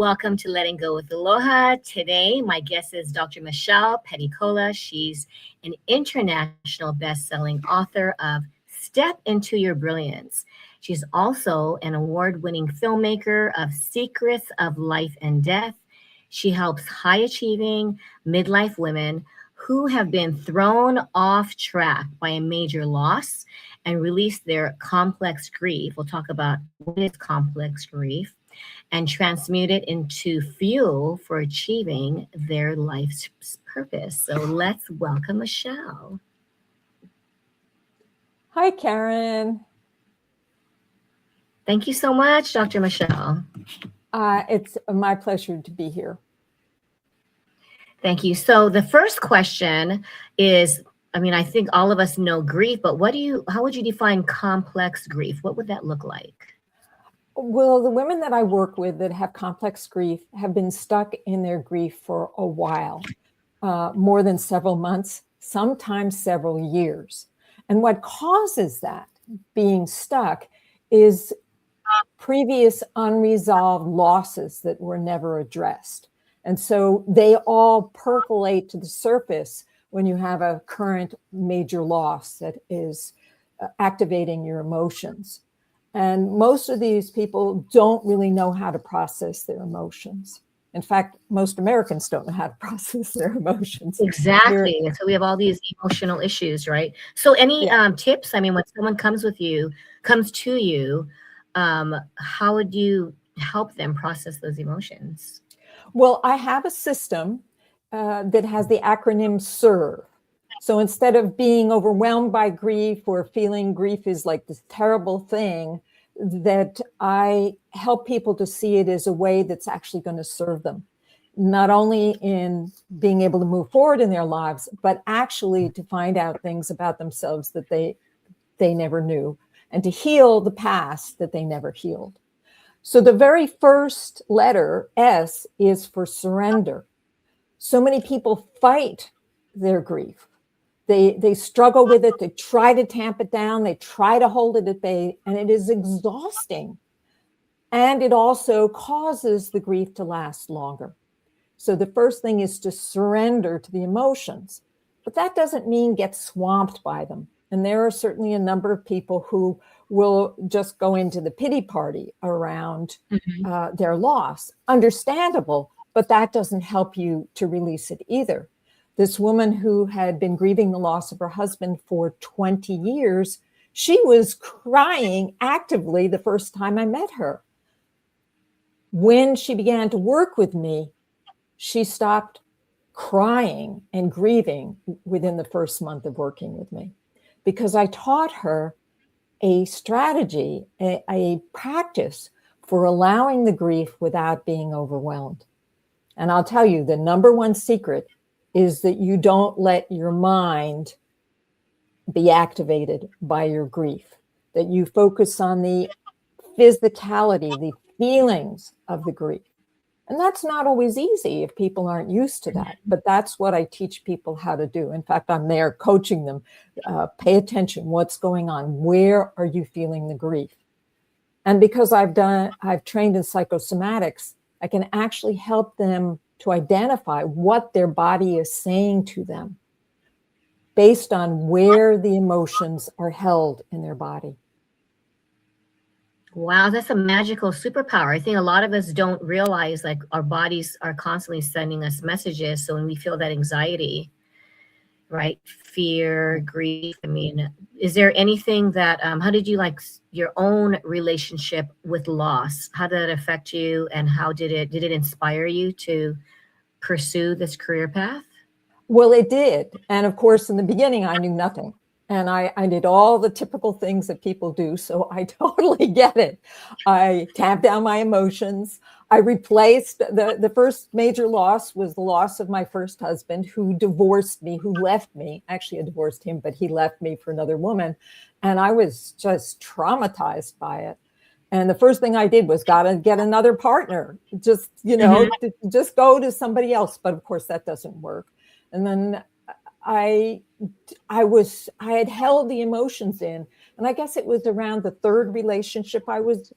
welcome to Letting Go with Aloha. Today, my guest is Dr. Michelle Peticolas. She's an international best-selling author of Step Into Your Brilliance. She's also an award-winning filmmaker of Secrets of Life and Death. She helps high-achieving midlife women who have been thrown off track by a major loss and release their complex grief. We'll talk about what is complex grief and transmute it into fuel for achieving their life's purpose. So let's welcome Michelle. Hi, Karen. Thank you so much, Dr. Michelle. It's my pleasure to be here. Thank you. So the first question is, I think all of us know grief, but how would you define complex grief? What would that look like? Well, the women that I work with that have complex grief have been stuck in their grief for a while, more than several months, sometimes several years. And what causes that being stuck is previous unresolved losses that were never addressed. And so they all percolate to the surface when you have a current major loss that is activating your emotions. And most of these people don't really know how to process their emotions. In fact, most Americans don't know how to process their emotions. Exactly. And so we have all these emotional issues, right? So any tips? When someone comes to you, how would you help them process those emotions? Well, I have a system that has the acronym SERVE. So instead of being overwhelmed by grief or feeling grief is like this terrible thing, that I help people to see it as a way that's actually going to serve them, not only in being able to move forward in their lives, but actually to find out things about themselves that they never knew, and to heal the past that they never healed. So the very first letter, S, is for surrender. So many people fight their grief. They struggle with it. They try to tamp it down. They try to hold it at bay, and it is exhausting. And it also causes the grief to last longer. So the first thing is to surrender to the emotions, but that doesn't mean get swamped by them. And there are certainly a number of people who will just go into the pity party around their loss. Understandable, but that doesn't help you to release it either. This woman who had been grieving the loss of her husband for 20 years, she was crying actively the first time I met her. When she began to work with me, she stopped crying and grieving within the first month of working with me, because I taught her a strategy, a practice for allowing the grief without being overwhelmed. And I'll tell you, the number one secret is that you don't let your mind be activated by your grief, that you focus on the physicality, the feelings of the grief. And that's not always easy if people aren't used to that, but that's what I teach people how to do. In fact, I'm there coaching them. Pay attention, what's going on? Where are you feeling the grief? And because I've trained in psychosomatics, I can actually help them to identify what their body is saying to them based on where the emotions are held in their body. Wow, that's a magical superpower. I think a lot of us don't realize, like, our bodies are constantly sending us messages. So when we feel that anxiety, right, fear, grief, is there anything that, how did you like your own relationship with loss? How did it affect you, and how did it inspire you to pursue this career path? Well, it did. And of course, in the beginning, I knew nothing. And I did all the typical things that people do. So I totally get it. I tamped down my emotions. I replaced the first major loss was the loss of my first husband, who divorced me, who left me. Actually, I divorced him, but he left me for another woman. And I was just traumatized by it. And the first thing I did was gotta get another partner, just, just go to somebody else. But of course, that doesn't work. And then I had held the emotions in, and I guess it was around the third relationship I was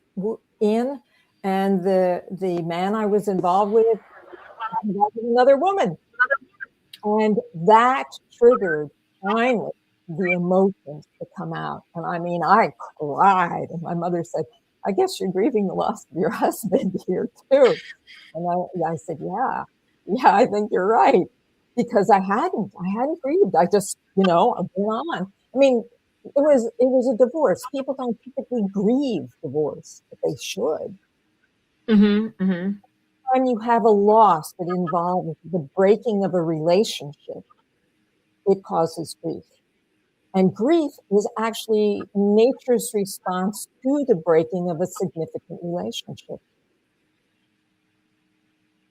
in And the man I was involved with another woman. And that triggered finally the emotions to come out. And I mean, I cried. And my mother said, I guess you're grieving the loss of your husband here too. And I said, yeah, I think you're right. Because I hadn't grieved. I just, I went on. I mean, it was a divorce. People don't typically grieve divorce, but they should. When you have a loss that involves the breaking of a relationship, it causes grief. And grief is actually nature's response to the breaking of a significant relationship.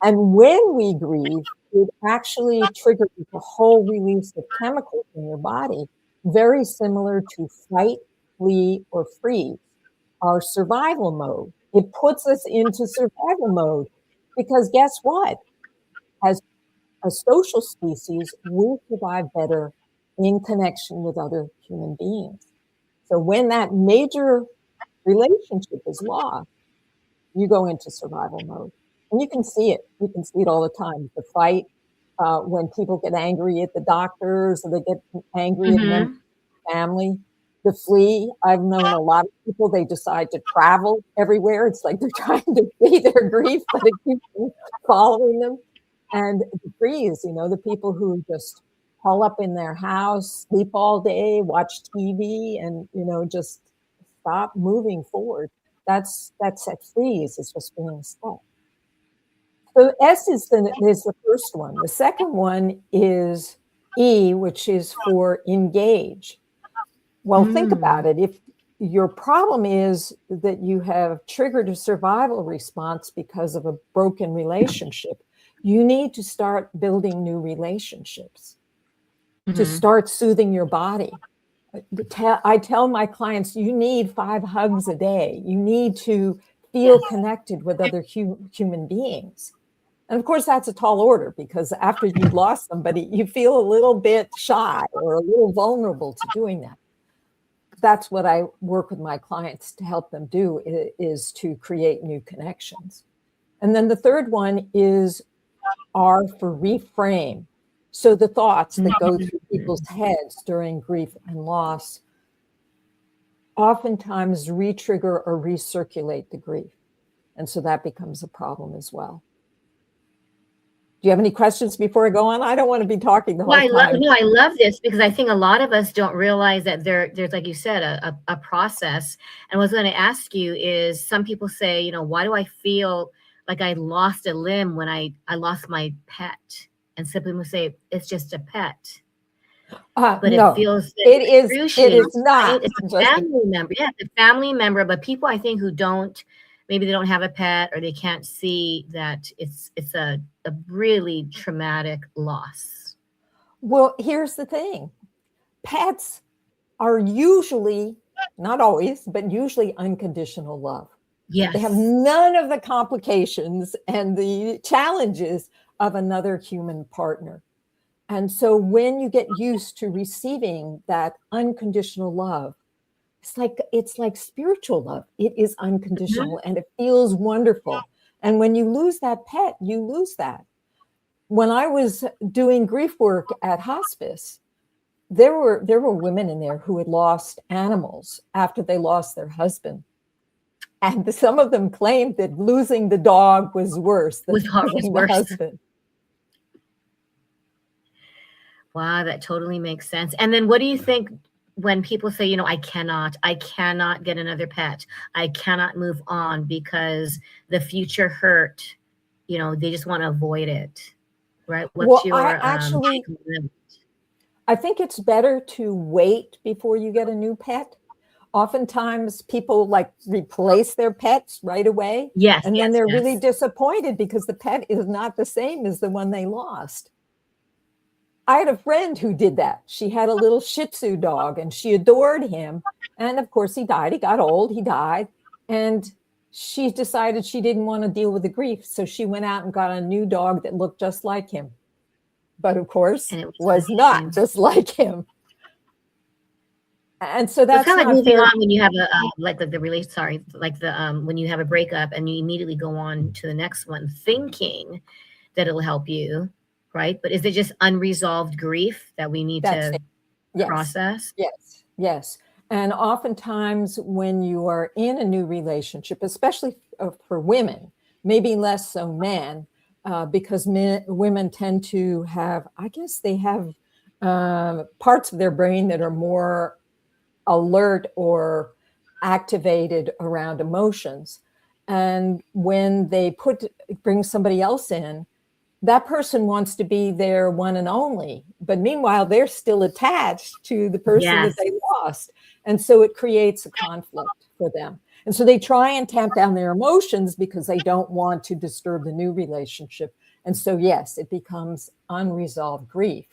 And when we grieve, it actually triggers a whole release of chemicals in your body, very similar to fight, flee, or freeze, our survival mode. It puts us into survival mode because guess what? As a social species, we survive better in connection with other human beings. So when that major relationship is lost, you go into survival mode. And you can see it. You can see it all the time. The fight, when people get angry at the doctors, or they get angry at members of the family. The flee, I've known a lot of people, they decide to travel everywhere. It's like they're trying to flee their grief, but it keeps following them. And the freeze, the people who just hole up in their house, sleep all day, watch TV, and, just stop moving forward. That's that freeze. It's just being stuck. So S is the first one. The second one is E, which is for engage. Well, think about it. If your problem is that you have triggered a survival response because of a broken relationship, you need to start building new relationships, to start soothing your body. I tell my clients, you need 5 hugs a day. You need to feel connected with other human beings. And of course, that's a tall order because after you've lost somebody, you feel a little bit shy or a little vulnerable to doing that. That's what I work with my clients to help them do, is to create new connections. And then the third one is R for reframe. So the thoughts that go through people's heads during grief and loss oftentimes re-trigger or recirculate the grief. And so that becomes a problem as well. Do you have any questions before I go on? I don't want to be talking the whole time. I love this because I think a lot of us don't realize that there's, like you said, a process. And what I was going to ask you is, some people say, why do I feel like I lost a limb when I lost my pet? And some people say it's just a pet. But no, it feels it is not. Right? It's a family member. Yeah, it's a family member. But people, I think, who don't, maybe they don't have a pet, or they can't see that it's a really traumatic loss. Well, here's the thing. Pets are usually, not always, but usually unconditional love. Yes. They have none of the complications and the challenges of another human partner. And so when you get used to receiving that unconditional love, it's like spiritual love. It is unconditional and it feels wonderful. And when you lose that pet, you lose that. When I was doing grief work at hospice, there were women in there who had lost animals after they lost their husband. And some of them claimed that losing the dog was worse than losing the husband. Wow, that totally makes sense. And then what do you think when people say, I cannot get another pet. I cannot move on because the future hurt, they just want to avoid it, right? What's your I think it's better to wait before you get a new pet. Oftentimes people replace their pets right away. Yes. And then they're really disappointed because the pet is not the same as the one they lost. I had a friend who did that. She had a little Shih Tzu dog and she adored him. And of course he died. He got old, he died. And she decided she didn't want to deal with the grief. So she went out and got a new dog that looked just like him. But of course, it was not just like him. And so So it's that's kind of like not moving fair. on when you have a like the relate. Sorry, like the when you have a breakup and you immediately go on to the next one, thinking that it'll help you, right? But is it just unresolved grief that we need That's to it. Yes, process? yes, yes. And oftentimes when you are in a new relationship, especially for women, maybe less so men, because women tend to have, I guess they have parts of their brain that are more alert or activated around emotions. And when they bring somebody else in, that person wants to be their one and only, but meanwhile they're still attached to the person that Yes. they lost, and so it creates a conflict for them, and so they try and tamp down their emotions because they don't want to disturb the new relationship. And so yes, it becomes unresolved grief.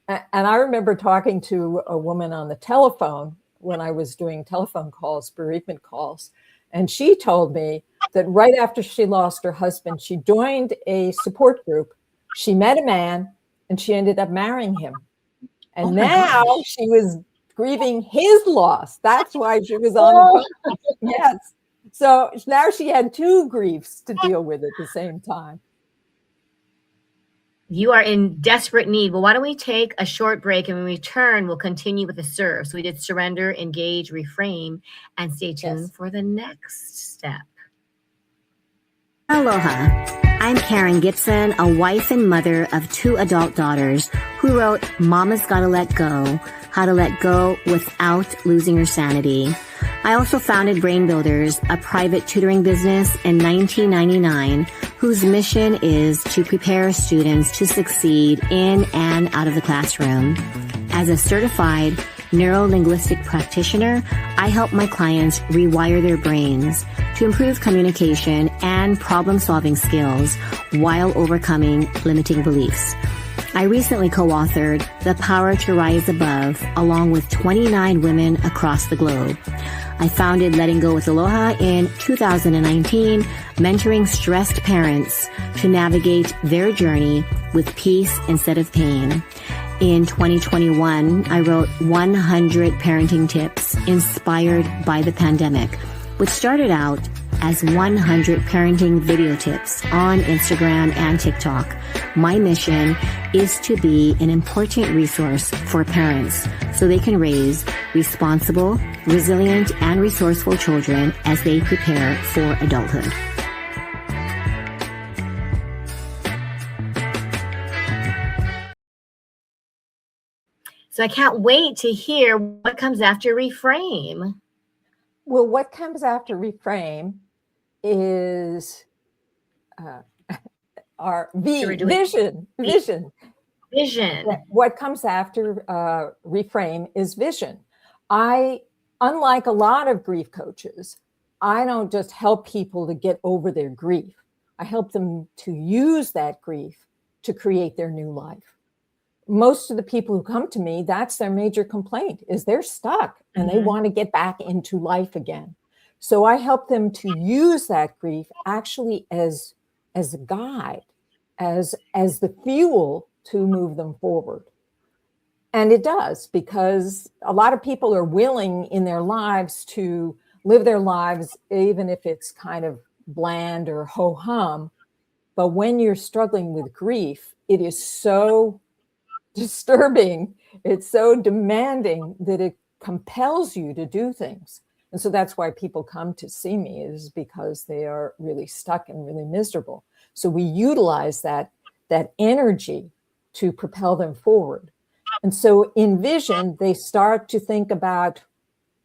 And I remember talking to a woman on the telephone when I was doing telephone calls, bereavement calls. And she told me that right after she lost her husband, she joined a support group. She met a man and she ended up marrying him. Oh And my now gosh. she was grieving his loss. That's why she was on the Oh, phone. Yes. So now she had two griefs to deal with at the same time. you are in desperate need. Well, why don't we take a short break and when we return, we'll continue with the serve. So we did surrender, engage, reframe, and stay tuned Yes. for the next step. Aloha. I'm Karen Gibson, a wife and mother of 2 adult daughters who wrote Mama's Gotta Let Go, How to Let Go Without Losing Your Sanity. I also founded Brain Builders, a private tutoring business in 1999 whose mission is to prepare students to succeed in and out of the classroom. As a certified neuro-linguistic practitioner, I help my clients rewire their brains to improve communication and problem-solving skills while overcoming limiting beliefs. I recently co-authored The Power to Rise Above along with 29 women across the globe. I founded Letting Go with Aloha in 2019, mentoring stressed parents to navigate their journey with peace instead of pain. In 2021, I wrote 100 parenting tips inspired by the pandemic, which started out as 100 parenting video tips on Instagram and TikTok. My mission is to be an important resource for parents so they can raise responsible, resilient, and resourceful children as they prepare for adulthood. So I can't wait to hear what comes after reframe. Well, what comes after reframe is our So we're doing vision. vision. What comes after reframe is vision. Unlike a lot of grief coaches, I don't just help people to get over their grief. I help them to use that grief to create their new life. Most of the people who come to me, that's their major complaint, is they're stuck and they want to get back into life again. So I help them to use that grief actually as a guide, as the fuel to move them forward. And it does, because a lot of people are willing in their lives to live their lives, even if it's kind of bland or ho-hum. But when you're struggling with grief, it is so disturbing, it's so demanding that it compels you to do things. And so that's why people come to see me, is because they are really stuck and really miserable. So we utilize that energy to propel them forward. And so in vision, they start to think about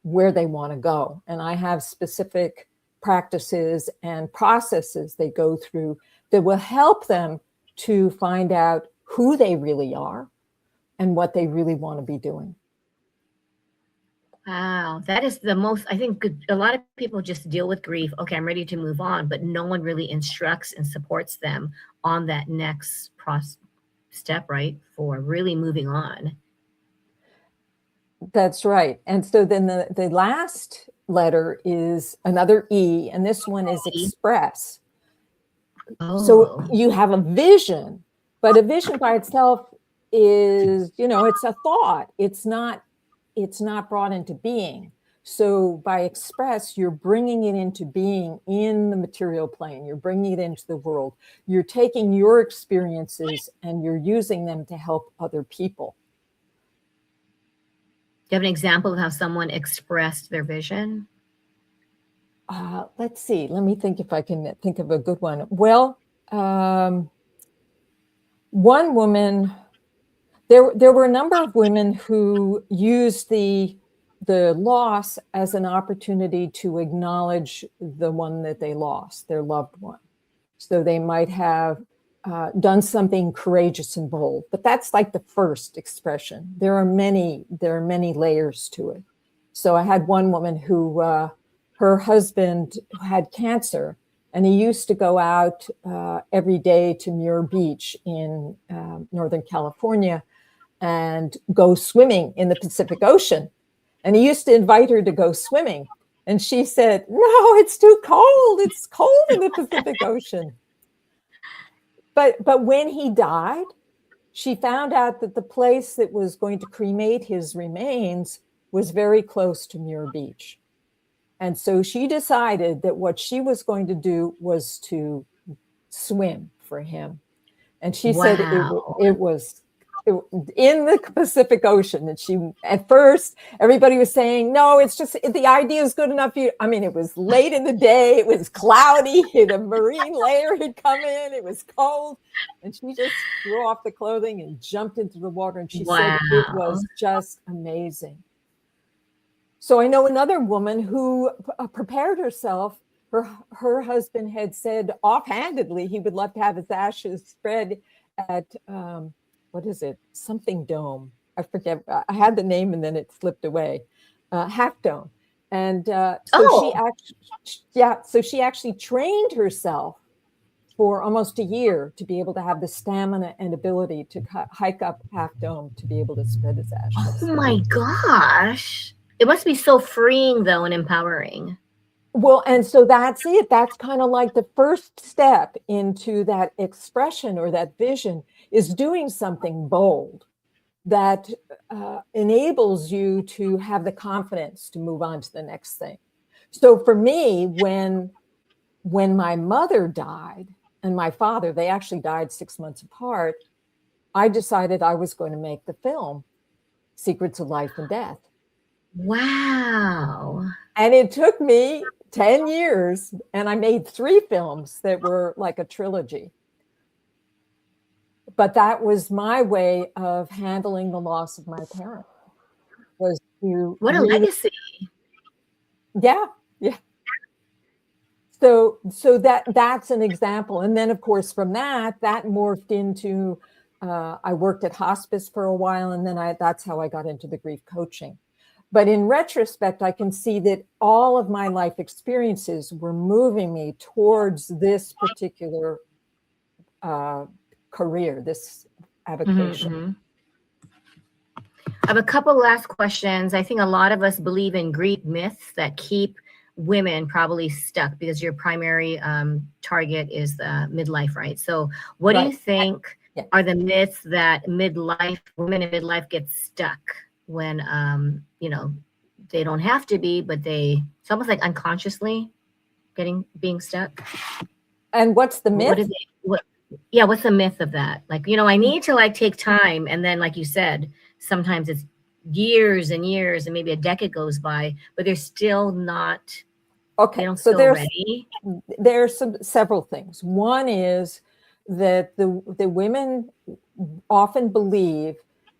where they want to go. And I have specific practices and processes they go through that will help them to find out who they really are and what they really want to be doing. Wow, that is the most, I think a lot of people just deal with grief. Okay, I'm ready to move on, but no one really instructs and supports them on that next step, right? For really moving on. That's right. And so then the last letter is another E, and this one is express. So Oh, you have a vision, but a vision by itself is, it's a thought. It's not it's not brought into being. So by express, you're bringing it into being in the material plane. You're bringing it into the world. You're taking your experiences and you're using them to help other people. Do you have an example of how someone expressed their vision? Let's see. Let me think if I can think of a good one. Well, one woman, there were a number of women who used the loss as an opportunity to acknowledge the one that they lost, their loved one. So they might have done something courageous and bold, but that's like the first expression. There are many layers to it. So I had one woman who, her husband had cancer, and he used to go out every day to Muir Beach in Northern California and go swimming in the Pacific Ocean. And he used to invite her to go swimming. And she said, no, it's too cold. It's cold in the Pacific Ocean. But when he died, she found out that the place that was going to cremate his remains was very close to Muir Beach. And so she decided that what she was going to do was to swim for him. And she said it was in the Pacific Ocean. And she, at first, everybody was saying, no, it's just, the idea is good enough. I mean, it was late in the day. It was cloudy. The marine layer had come in. It was cold. And she just threw off the clothing and jumped into the water. And she said it was just amazing. So I know another woman who prepared herself. Her husband had said offhandedly he would love to have his ashes spread at, what is it? Something Dome. I forget. I had the name and then it slipped away. Half Dome. And so she actually trained herself for almost a year to be able to have the stamina and ability to hike up Half Dome to be able to spread his ashes. Oh my gosh. It must be so freeing though and empowering. Well, and so that's it. That's kind of like the first step into that expression or that vision is doing something bold that enables you to have the confidence to move on to the next thing. So for me, when my mother died and my father, they actually died 6 months apart, I decided I was going to make the film Secrets of Life and Death. Wow. And it took me 10 years, and I made 3 films that were like a trilogy. But that was my way of handling the loss of my parents. Was to what a legacy. Yeah. So that's an example. And then, of course, from that morphed into, I worked at hospice for a while, and then that's how I got into the grief coaching. But in retrospect, I can see that all of my life experiences were moving me towards this particular career, this avocation. I have a couple last questions. I think a lot of us believe in grief myths that keep women probably stuck because your primary target is the midlife, right? So what do you think are the myths that women in midlife get stuck when they don't have to be, but it's almost like unconsciously being stuck? And what's the myth? What's the myth of that? Like, I need to take time, and then like you said, sometimes it's years and years and maybe a decade goes by, but they're still not they don't feel ready. There's several things. One is that the women often believe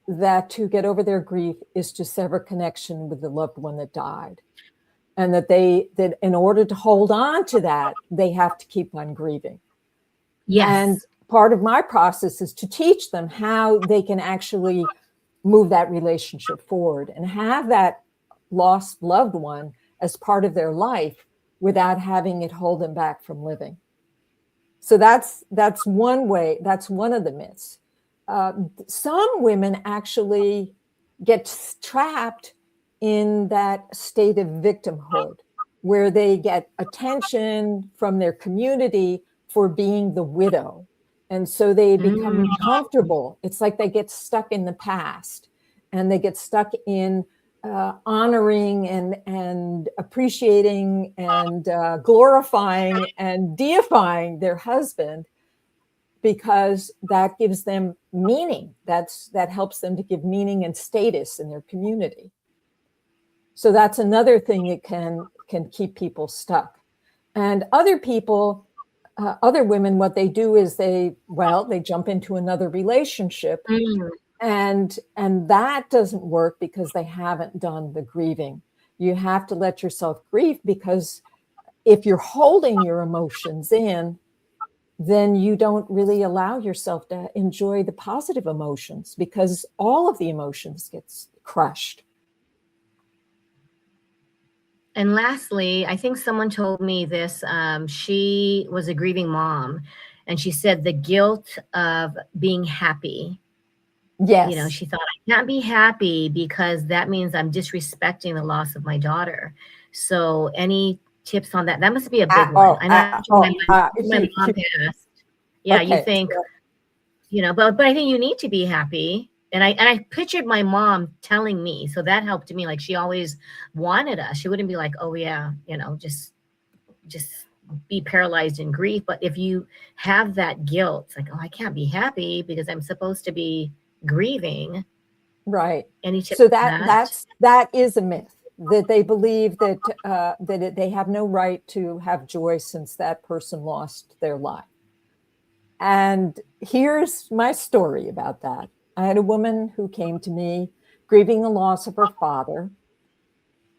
that to get over their grief is to sever connection with the loved one that died. And that in order to hold on to that, they have to keep on grieving. Yes. And part of my process is to teach them how they can actually move that relationship forward and have that lost loved one as part of their life without having it hold them back from living. So that's one way. That's one of the myths. Some women actually get trapped in that state of victimhood where they get attention from their community for being the widow. And so they become comfortable. It's like they get stuck in the past and they get stuck in honoring and appreciating and glorifying and deifying their husband, because that gives them meaning. That helps them to give meaning and status in their community. So that's another thing that can keep people stuck. And other people, other women, what they do is they jump into another relationship. And that doesn't work because they haven't done the grieving. You have to let yourself grieve, because if you're holding your emotions in, then you don't really allow yourself to enjoy the positive emotions, because all of the emotions gets crushed. And lastly, I think someone told me this. She was a grieving mom, and she said the guilt of being happy. Yes. You know, she thought, I can't be happy because that means I'm disrespecting the loss of my daughter. So any tips on that? That must be a big one. I know my mom passed. Yeah, okay. You think, you know, but I think you need to be happy. And I pictured my mom telling me, so that helped me. Like, she always wanted us. She wouldn't be like, oh yeah, you know, just be paralyzed in grief. But if you have that guilt, it's like, oh, I can't be happy because I'm supposed to be grieving. Right. Any tips so on that is a myth, that they believe that they have no right to have joy since that person lost their life. And here's my story about that. I had a woman who came to me grieving the loss of her father.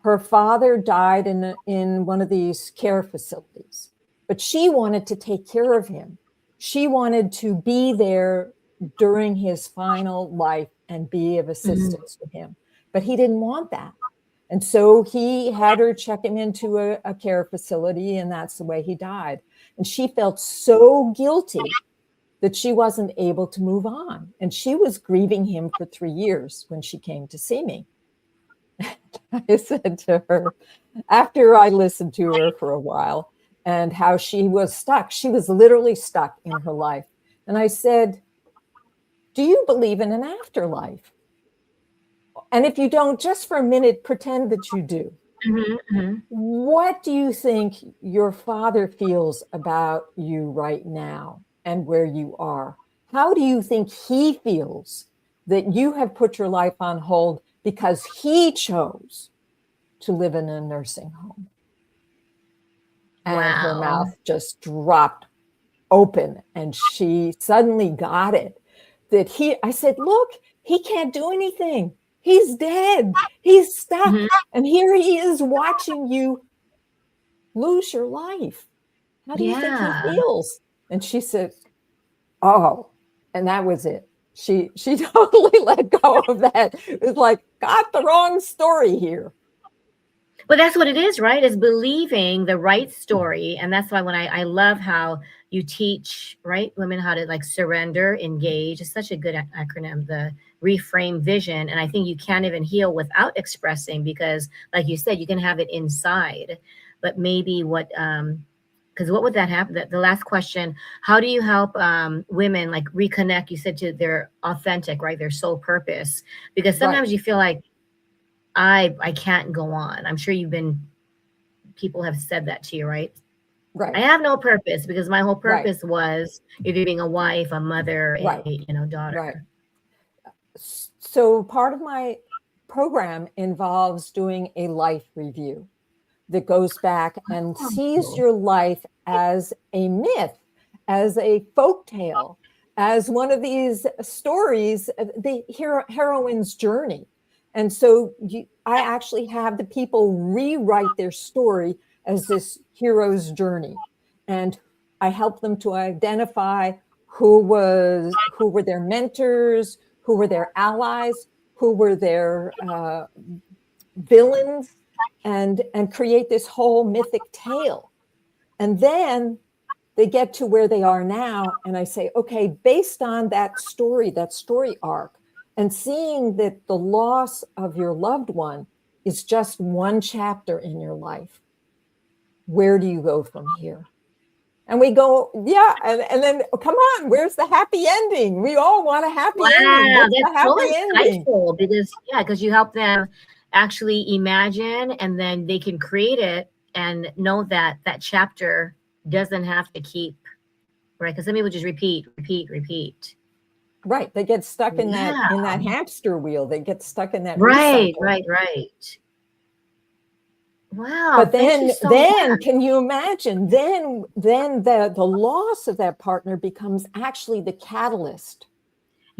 Her father died in one of these care facilities, but she wanted to take care of him. She wanted to be there during his final life and be of assistance to him, but he didn't want that. And so he had her check him into a care facility, and that's the way he died. And she felt so guilty that she wasn't able to move on. And she was grieving him for 3 years when she came to see me. I said to her, after I listened to her for a while and how she was stuck, she was literally stuck in her life. And I said, do you believe in an afterlife? And if you don't, just for a minute, pretend that you do. What do you think your father feels about you right now and where you are? How do you think he feels that you have put your life on hold because he chose to live in a nursing home? And her mouth just dropped open, and she suddenly got it. I said, look, he can't do anything. He's dead. He's stuck. And here he is watching you lose your life. How do you think he feels? And she said, oh, and that was it. She totally let go of that. It was like, got the wrong story here. But that's what it is, right? Is believing the right story. And that's why when I love how you teach, right, women how to like surrender, engage. It's such a good acronym, the reframe vision. And I think you can't even heal without expressing, because like you said, you can have it inside. But maybe because what would that happen? The last question, how do you help women like reconnect, you said, to their authentic, right, their soul purpose? Because sometimes you feel like, I can't go on. I'm sure people have said that to you, right? Right. I have no purpose because my whole purpose was either being a wife, a mother, a daughter. Right. So part of my program involves doing a life review that goes back and sees your life as a myth, as a folktale, as one of these stories, the heroine's journey. And so I actually have the people rewrite their story as this hero's journey. And I help them to identify who were their mentors, who were their allies, who were their villains, and create this whole mythic tale. And then they get to where they are now. And I say, okay, based on that story arc, and seeing that the loss of your loved one is just one chapter in your life, where do you go from here? And we go, and then come on, where's the happy ending? We all want a happy ending. What's the happy ending? Because you help them actually imagine, and then they can create it and know that that chapter doesn't have to keep, right? Because some people just repeat, repeat, repeat. Right. They get stuck in that Yeah. hamster wheel. They get stuck in that Right, recycle. right. Wow. But Thank you so much. can you imagine? Then the loss of that partner becomes actually the catalyst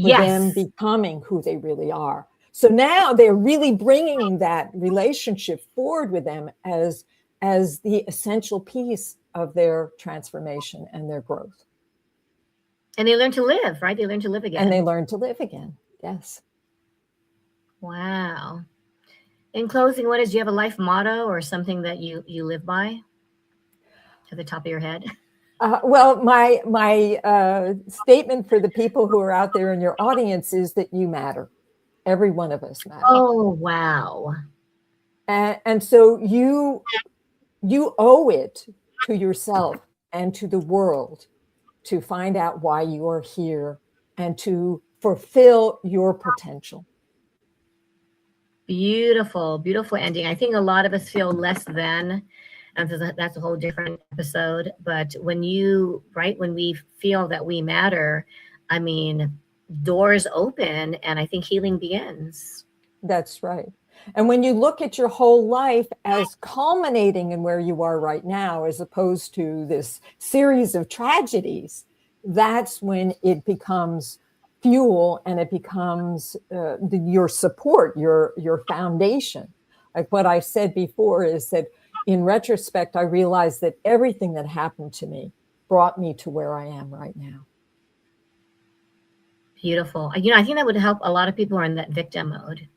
for them Yes. becoming who they really are. So now they're really bringing that relationship forward with them as the essential piece of their transformation and their growth. And they learn to live, right? They learn to live again. And they learn to live again. Yes. Wow. In closing, do you have a life motto or something that you live by at the top of your head? Well, my statement for the people who are out there in your audience is that you matter. Every one of us matter. Oh, wow. And so you owe it to yourself and to the world to find out why you are here and to fulfill your potential. Beautiful, beautiful ending. I think a lot of us feel less than, and that's a whole different episode. But when we feel that we matter, I mean, doors open, and I think healing begins. That's right. And when you look at your whole life as culminating in where you are right now, as opposed to this series of tragedies, that's when it becomes fuel and it becomes your support, your foundation. Like what I said before is that in retrospect, I realized that everything that happened to me brought me to where I am right now. Beautiful. I think that would help a lot of people who are in that victim mode,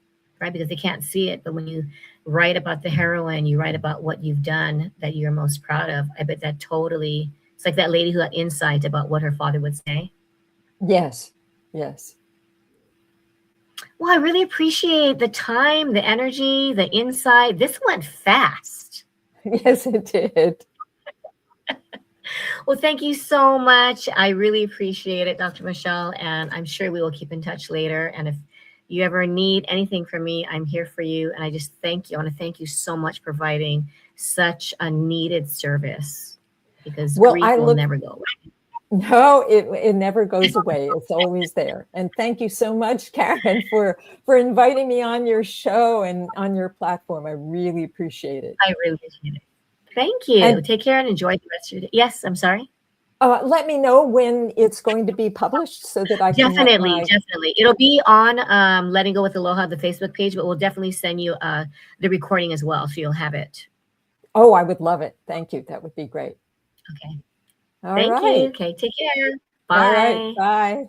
right? Because they can't see it. But when you write about the heroine, you write about what you've done that you're most proud of. I bet that totally, it's like that lady who had insight about what her father would say. Yes. Yes. Well, I really appreciate the time, the energy, the insight. This went fast. Yes, it did. Well, thank you so much. I really appreciate it, Dr. Michelle, and I'm sure we will keep in touch later. And if you ever need anything from me, I'm here for you. And I just thank you. I want to thank you so much for providing such a needed service, because grief will never go away. No, it never goes away. It's always there. And thank you so much, Karen, for inviting me on your show and on your platform. I really appreciate it. I really appreciate it. Thank you. And take care and enjoy the rest of your day. Yes, I'm sorry. Let me know when it's going to be published so that I can definitely. It'll be on Letting Go with Aloha, the Facebook page, but we'll definitely send you the recording as well, so you'll have it. Oh, I would love it. Thank you. That would be great. Okay. All Thank right. you. Okay, take care. Bye. All right. Bye.